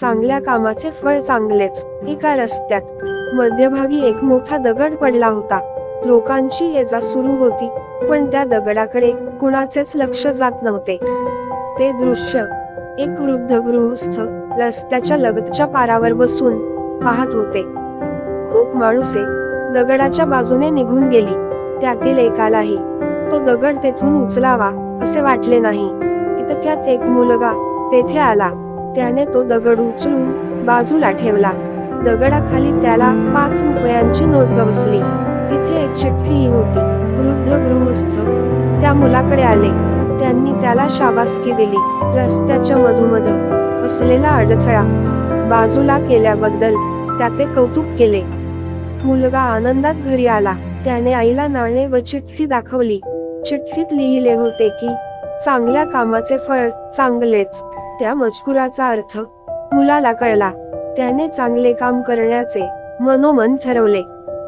चांगल्या कामाचे फळ चांगलेच. एका रस्त्यात मध्यभागी एक मोठा दगड पडला होता. लोकांची ये-जा सुरू होती, पण त्या दगडाकडे कुणाचेच लक्ष जात नव्हते. ते दृश्य एक वृद्ध गृहस्थ रस्त्याच्या लगतच्या पारावर बसून पाहत होते. खूप माणुसे दगडाच्या बाजूने निघून गेली. त्यातील एकालाही तो दगड तेथून उचलावा असे वाटले नाही. इतक्यात एक मुलगा तेथे आला. त्याने तो दगड उचलून बाजूला ठेवला. दगडाखाली त्याला 5 रुपयांची नोट गवसली. तिथे एक चिठ्ठीही होती. वृद्ध गृहस्थ त्या मुलाकडे आले. त्यांनी त्याला शाबासकी दिली. रस्त्याच्या मधोमध असलेला अडथळा बाजूला केल्याबद्दल त्याचे कौतुक केले. मुलगा आनंदात घरी आला. त्याने आईला नाणे व चिठ्ठी दाखवली. चिठ्ठीत लिहिले होते की चांगल्या कामाचे फळ चांगलेच. त्या मजकुराचा अर्थ मुलाला कळला. त्याने चांगले काम करण्याचे मनोमन ठरवले.